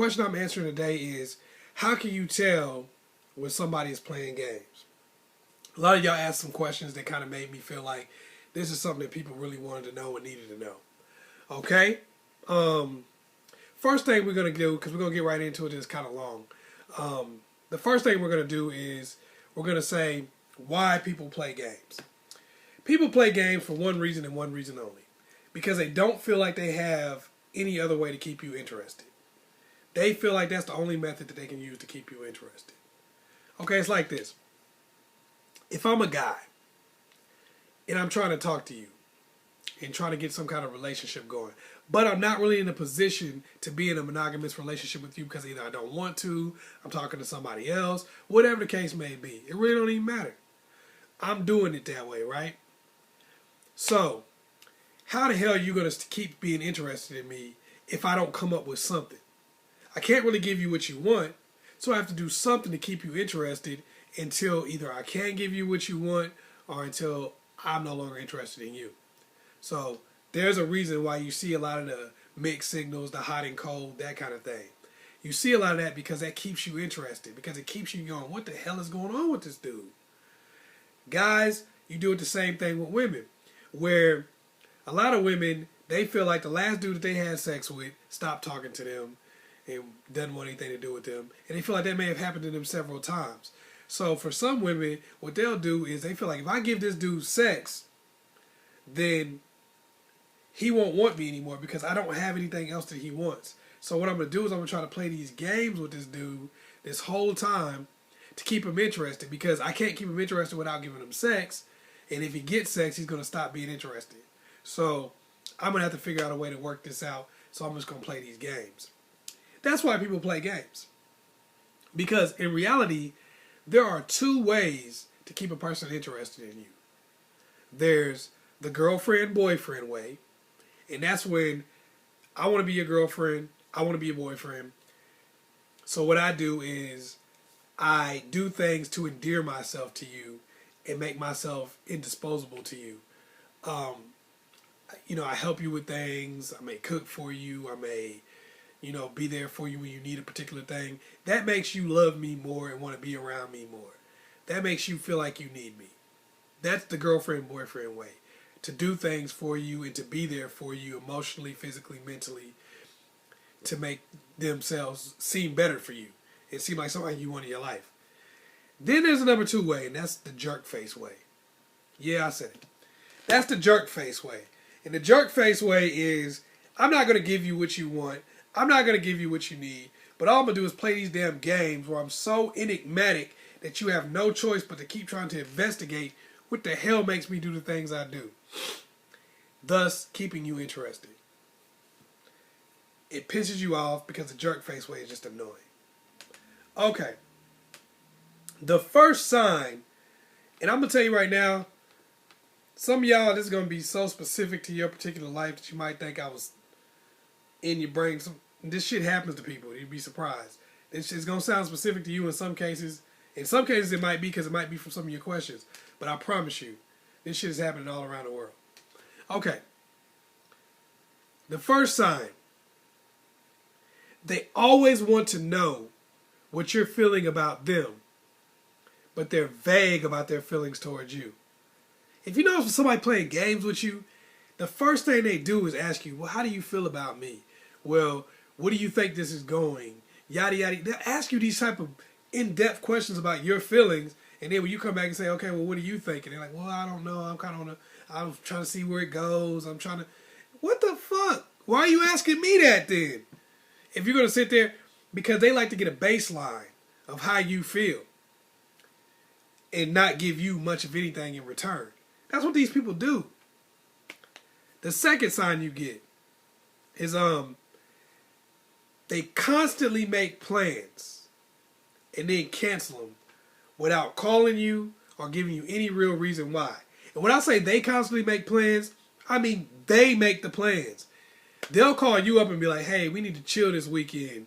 Question I'm answering today is, how can you tell when somebody is playing games? A lot of y'all asked some questions that kind of made me feel like this is something that people really wanted to know and needed to know. Okay? First thing we're going to do, because we're going to get right into it, it's kind of long. The first thing we're going to do is we're going to say why people play games. People play games for one reason and one reason only. Because they don't feel like they have any other way to keep you interested. They feel like that's the only method that they can use to keep you interested. Okay, it's like this. If I'm a guy and I'm trying to talk to you and trying to get some kind of relationship going, but I'm not really in a position to be in a monogamous relationship with you because either I don't want to, I'm talking to somebody else, whatever the case may be. It really don't even matter. I'm doing it that way, right? So, how the hell are you going to keep being interested in me if I don't come up with something? I can't really give you what you want, so I have to do something to keep you interested until either I can give you what you want or until I'm no longer interested in you. So there's a reason why you see a lot of the mixed signals, the hot and cold, that kind of thing. You see a lot of that because that keeps you interested, because it keeps you going, what the hell is going on with this dude? Guys, you do it the same thing with women, where a lot of women, they feel like the last dude that they had sex with stopped talking to them and doesn't want anything to do with them. And they feel like that may have happened to them several times. So for some women, what they'll do is they feel like if I give this dude sex, then he won't want me anymore because I don't have anything else that he wants. So what I'm going to do is I'm going to try to play these games with this dude this whole time to keep him interested, because I can't keep him interested without giving him sex. And if he gets sex, he's going to stop being interested. So I'm going to have to figure out a way to work this out. So I'm just going to play these games. That's why people play games. Because in reality, there are two ways to keep a person interested in you. There's the girlfriend-boyfriend way. And that's when I want to be your girlfriend, I want to be your boyfriend. So what I do is I do things to endear myself to you and make myself indisposable to you. I help you with things. I may cook for you. I may, be there for you when you need a particular thing. That makes you love me more and want to be around me more. That makes you feel like you need me. That's the girlfriend-boyfriend way. To do things for you and to be there for you emotionally, physically, mentally, to make themselves seem better for you and seem like somebody you want in your life. Then there's the number two way, and that's the jerk face way. Yeah, I said it. That's the jerk face way. And the jerk face way is, I'm not going to give you what you want. I'm not going to give you what you need. But all I'm going to do is play these damn games where I'm so enigmatic that you have no choice but to keep trying to investigate what the hell makes me do the things I do. Thus, keeping you interested. It pisses you off because the jerk face way is just annoying. Okay. The first sign, and I'm going to tell you right now, some of y'all, this is going to be so specific to your particular life that you might think I was in your brain. This shit happens to people. You'd be surprised. It's going to sound specific to you in some cases. In some cases it might be because it might be from some of your questions. But I promise you, this shit is happening all around the world. Okay. The first sign. They always want to know what you're feeling about them, but they're vague about their feelings towards you. If you notice somebody playing games with you, the first thing they do is ask you, well, how do you feel about me? Well, what do you think this is going? Yada, yada. They'll ask you these type of in-depth questions about your feelings, and then when you come back and say, okay, well, what do you think? And they're like, well, I don't know. I'm trying to see where it goes. What the fuck? Why are you asking me that then? If you're going to sit there, because they like to get a baseline of how you feel and not give you much of anything in return. That's what these people do. The second sign you get is they constantly make plans and then cancel them without calling you or giving you any real reason why. And when I say they constantly make plans, I mean they make the plans. They'll call you up and be like, hey, we need to chill this weekend.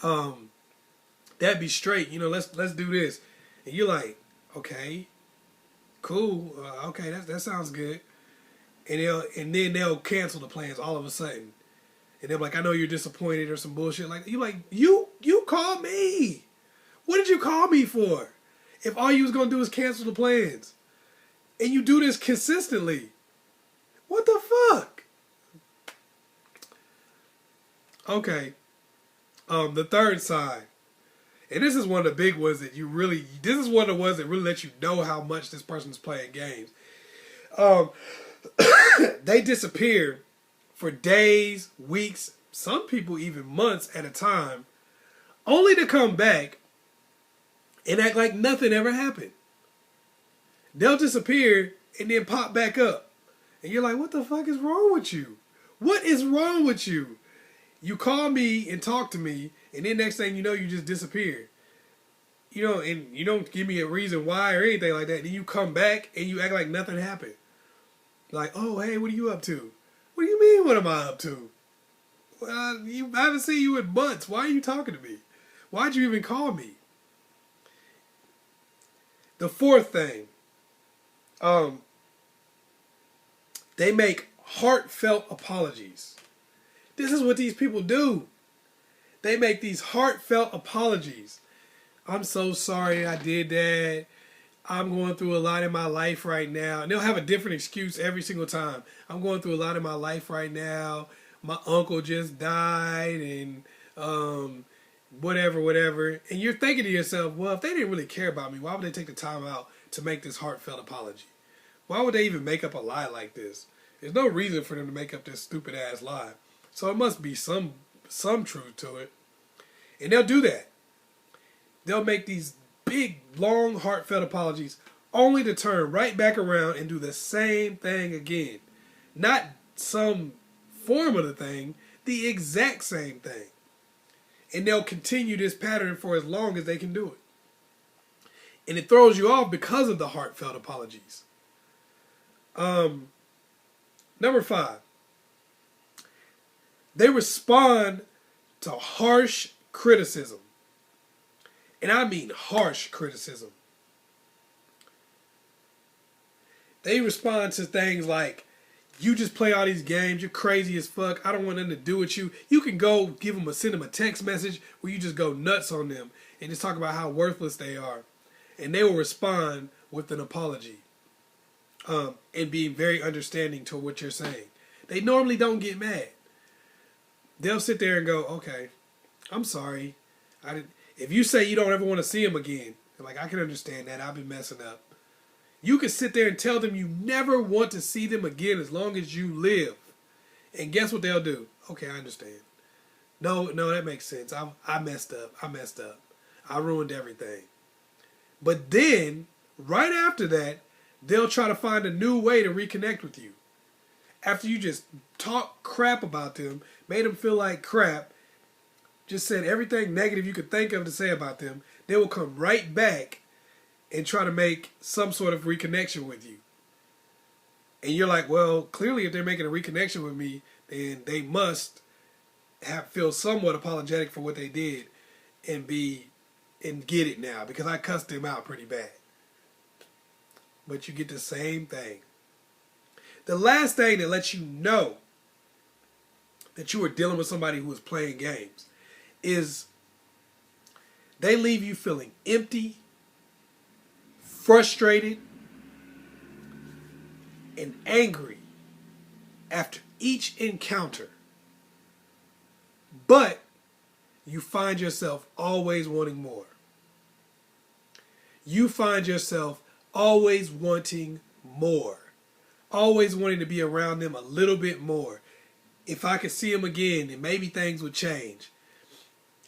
That'd be straight. Let's do this. And you're like, okay, cool. Okay, that sounds good. And then they'll cancel the plans all of a sudden. And they're like, I know you're disappointed or some bullshit. Like, you called me. What did you call me for? If all you was going to do is cancel the plans. And you do this consistently. What the fuck? Okay. The third sign. And this is one of the big ones that this is one of the ones that really let you know how much this person's playing games. They disappear for days, weeks, some people even months at a time, only to come back and act like nothing ever happened. They'll disappear and then pop back up. And you're like, what the fuck is wrong with you? What is wrong with you? You call me and talk to me, and then next thing you know, you just disappear. You know, and you don't give me a reason why or anything like that. Then you come back and you act like nothing happened. Like, oh, hey, what are you up to? What do you mean, what am I up to? Well, I haven't seen you in months. Why are you talking to me? Why'd you even call me? The fourth thing. They make heartfelt apologies. This is what these people do. They make these heartfelt apologies. I'm so sorry I did that. I'm going through a lot in my life right now. And they'll have a different excuse every single time. I'm going through a lot in my life right now. My uncle just died and whatever. And you're thinking to yourself, well, if they didn't really care about me, why would they take the time out to make this heartfelt apology? Why would they even make up a lie like this? There's no reason for them to make up this stupid ass lie. So it must be some truth to it. And they'll do that. They'll make these big, long, heartfelt apologies only to turn right back around and do the same thing again. Not some form of the thing, the exact same thing. And they'll continue this pattern for as long as they can do it. And it throws you off because of the heartfelt apologies. Number 5. They respond to harsh criticism. And I mean harsh criticism. They respond to things like, you just play all these games, you're crazy as fuck, I don't want nothing to do with you. You can go send them a text message where you just go nuts on them and just talk about how worthless they are. And they will respond with an apology. And being very understanding to what you're saying. They normally don't get mad. They'll sit there and go, okay, I'm sorry. If you say you don't ever want to see him again, like, I can understand that. I've been messing up. You can sit there and tell them you never want to see them again as long as you live. And guess what they'll do? Okay, I understand. No, that makes sense. I messed up. I ruined everything. But then, right after that, they'll try to find a new way to reconnect with you. After you just talk crap about them, made them feel like crap, just said everything negative you could think of to say about them, they will come right back and try to make some sort of reconnection with you. And you're like, well, clearly if they're making a reconnection with me, then they must feel somewhat apologetic for what they did and get it now, because I cussed them out pretty bad. But you get the same thing. The last thing that lets you know that you are dealing with somebody who is playing games is they leave you feeling empty, frustrated, and angry after each encounter. But you find yourself always wanting more. You find yourself always wanting more. Always wanting to be around them a little bit more. If I could see them again, then maybe things would change.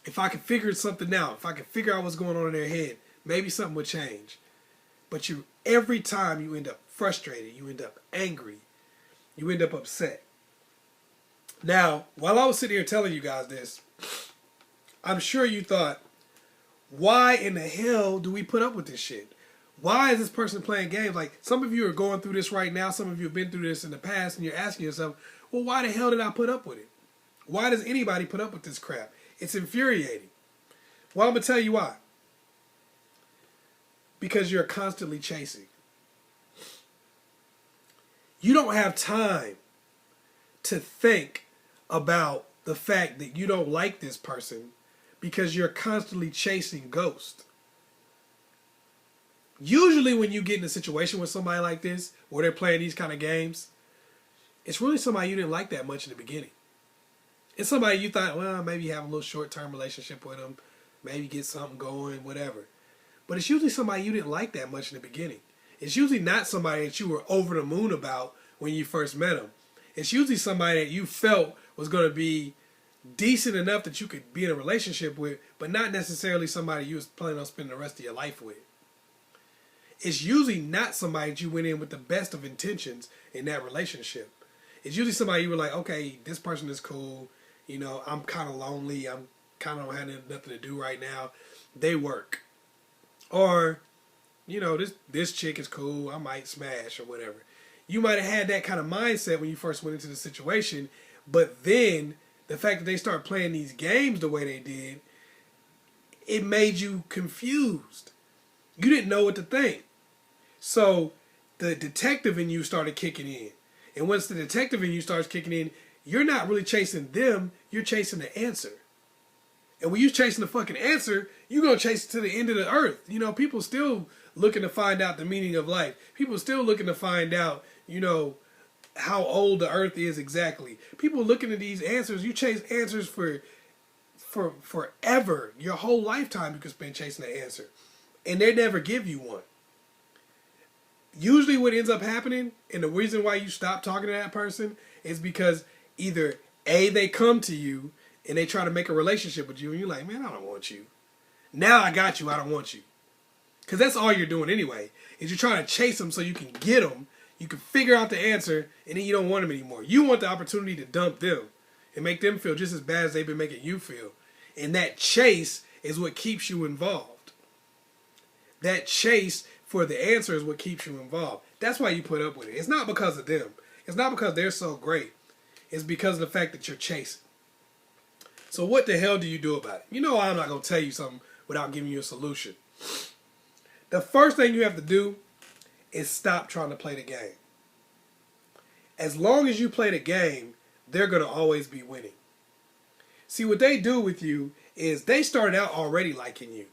If I could figure something out, if I could figure out what's going on in their head, maybe something would change. But every time you end up frustrated, you end up angry, you end up upset. Now, while I was sitting here telling you guys this, I'm sure you thought, why in the hell do we put up with this shit? Why is this person playing games? Like, some of you are going through this right now. Some of you have been through this in the past, and you're asking yourself, well, why the hell did I put up with it? Why does anybody put up with this crap? It's infuriating. Well, I'm going to tell you why. Because you're constantly chasing. You don't have time to think about the fact that you don't like this person because you're constantly chasing ghosts. Usually when you get in a situation with somebody like this, where they're playing these kind of games, it's really somebody you didn't like that much in the beginning. It's somebody you thought, well, maybe have a little short-term relationship with them, maybe get something going, whatever. But it's usually somebody you didn't like that much in the beginning. It's usually not somebody that you were over the moon about when you first met them. It's usually somebody that you felt was going to be decent enough that you could be in a relationship with, but not necessarily somebody you was planning on spending the rest of your life with. It's usually not somebody that you went in with the best of intentions in that relationship. It's usually somebody you were like, okay, this person is cool. You know, I'm kind of lonely. I'm kind of don't have nothing to do right now. They work. Or, you know, this chick is cool. I might smash or whatever. You might have had that kind of mindset when you first went into the situation. But then the fact that they start playing these games the way they did, it made you confused. You didn't know what to think. So the detective in you started kicking in. And once the detective in you starts kicking in, you're not really chasing them, you're chasing the answer. And when you're chasing the fucking answer, you're going to chase it to the end of the earth. You know, people still looking to find out the meaning of life. People still looking to find out, you know, how old the earth is exactly. People looking at these answers. You chase answers for forever. Your whole lifetime you could spend chasing the answer. And they never give you one. Usually what ends up happening, and the reason why you stop talking to that person, is because either A, they come to you and they try to make a relationship with you and you're like, man, I don't want you. Now I got you, I don't want you. Because that's all you're doing anyway, is you're trying to chase them so you can get them, you can figure out the answer, and then you don't want them anymore. You want the opportunity to dump them and make them feel just as bad as they've been making you feel. And that chase is what keeps you involved. That chase for the answer is what keeps you involved. That's why you put up with it. It's not because of them. It's not because they're so great. It's because of the fact that you're chasing. So what the hell do you do about it? You know I'm not going to tell you something without giving you a solution. The first thing you have to do is stop trying to play the game. As long as you play the game, they're going to always be winning. See, what they do with you is they started out already liking you.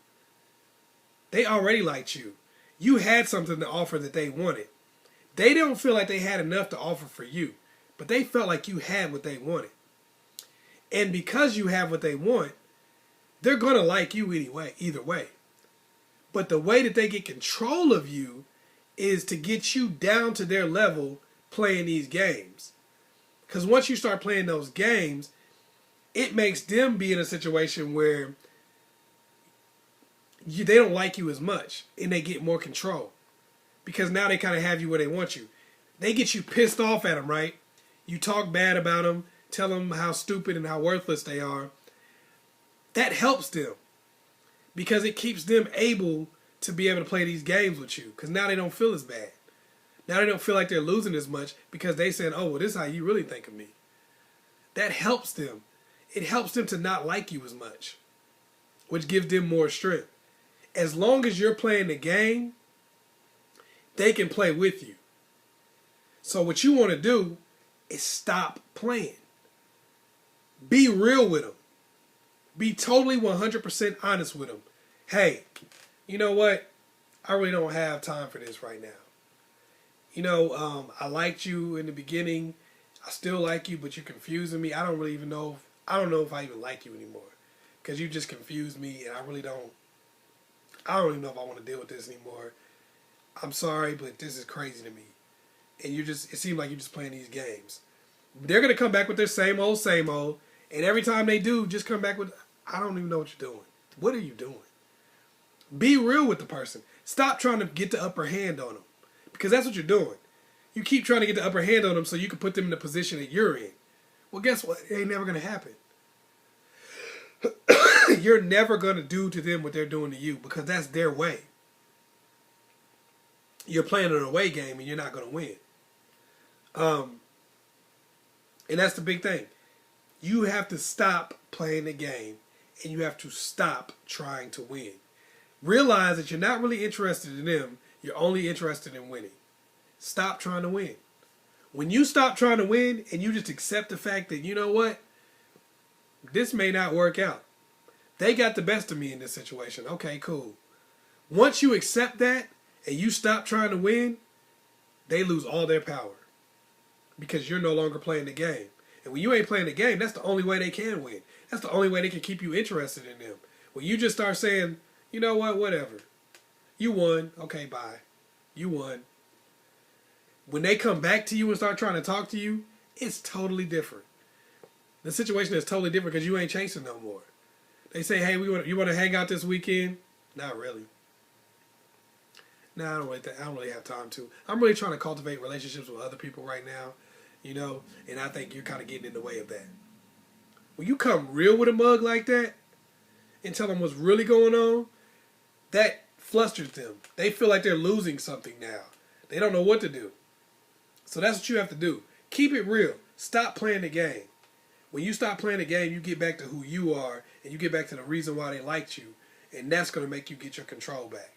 They already liked you. You had something to offer that they wanted. They don't feel like they had enough to offer for you, but they felt like you had what they wanted. And because you have what they want, they're going to like you anyway, either way. But the way that they get control of you is to get you down to their level playing these games. Because once you start playing those games, it makes them be in a situation where they don't like you as much and they get more control. Because now they kind of have you where they want you. They get you pissed off at them, right? You talk bad about them, tell them how stupid and how worthless they are. That helps them. Because it keeps them able to be able to play these games with you. Because now they don't feel as bad. Now they don't feel like they're losing as much because they said, oh, well, this is how you really think of me. That helps them. It helps them to not like you as much. Which gives them more strength. As long as you're playing the game, they can play with you. So what you want to do is stop playing. Be real with them. Be totally 100% honest with them. Hey, you know what? I really don't have time for this right now. You know, I liked you in the beginning. I still like you, but you're confusing me. I don't really even know. I don't know if I even like you anymore. Because you just confused me, and I don't even know if I want to deal with this anymore. I'm sorry, but this is crazy to me. And it seems like you're just playing these games. They're going to come back with their same old, and every time they do, just come back with, I don't even know what you're doing. What are you doing? Be real with the person. Stop trying to get the upper hand on them. Because that's what you're doing. You keep trying to get the upper hand on them so you can put them in the position that you're in. Well, guess what? It ain't never going to happen. You're never going to do to them what they're doing to you because that's their way. You're playing an away game and you're not going to win. And that's the big thing. You have to stop playing the game and you have to stop trying to win. Realize that you're not really interested in them. You're only interested in winning. Stop trying to win. When you stop trying to win and you just accept the fact that, you know what? This may not work out. They got the best of me in this situation. Okay, cool. Once you accept that and you stop trying to win, they lose all their power because you're no longer playing the game. And when you ain't playing the game, that's the only way they can win. That's the only way they can keep you interested in them. When you just start saying, you know what, whatever. You won. Okay, bye. You won. When they come back to you and start trying to talk to you, it's totally different. The situation is totally different because you ain't chasing no more. They say, hey, you want to hang out this weekend? Not really. No, I don't really have time to. I'm really trying to cultivate relationships with other people right now, you know, and I think you're kind of getting in the way of that. When you come real with a mug like that and tell them what's really going on, that flusters them. They feel like they're losing something now. They don't know what to do. So that's what you have to do. Keep it real. Stop playing the game. When you stop playing the game, you get back to who you are, and you get back to the reason why they liked you, and that's going to make you get your control back.